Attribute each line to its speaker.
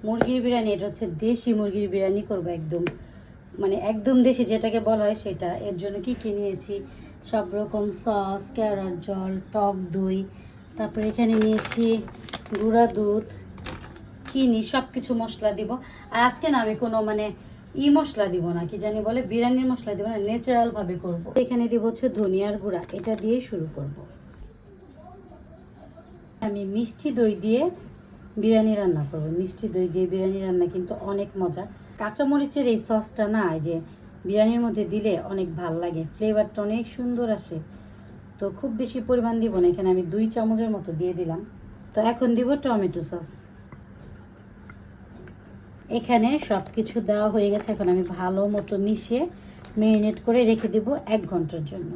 Speaker 1: মুরগির বিরিয়ানি। এটা হচ্ছে দেশি মুরগির বিরিয়ানি করবো, একদম মানে একদম দেশি যেটাকে বলা হয় সেটা। এর জন্য কি কি নিয়েছি, সব রকম সস, কেওড়ার জল, টক দই, তারপরে এখানে নিয়েছি গুঁড়া দুধ, চিনি, সব কিছু মশলা দিব। আর আজকে না আমি কোনো মানে মশলা দিব না, কি জানি বলে বিরিয়ানির মশলা দিব না, ন্যাচারালভাবে করব। এখানে দিব হচ্ছে ধনিয়ার গুঁড়া, এটা দিয়ে শুরু করব। আমি মিষ্টি দই দিয়ে বিরিয়ানি রান্না করব। মিষ্টি দই দিয়ে বিরিয়ানি রান্না কিন্তু অনেক মজা। কাঁচামরিচের এই সসটা না, এই যে বিরিয়ানির মধ্যে দিলে অনেক ভাল লাগে, ফ্লেভারটা অনেক সুন্দর আসে। তো খুব বেশি পরিমাণ দিব না, এখানে আমি 2 চামচের মতো দিয়ে দিলাম। তো এখন দিব টমেটো সস। এখানে সব কিছু দেওয়া হয়ে গেছে, এখন আমি ভালো মতো মিশিয়ে ম্যারিনেট করে রেখে দেব 1 ঘন্টার জন্য।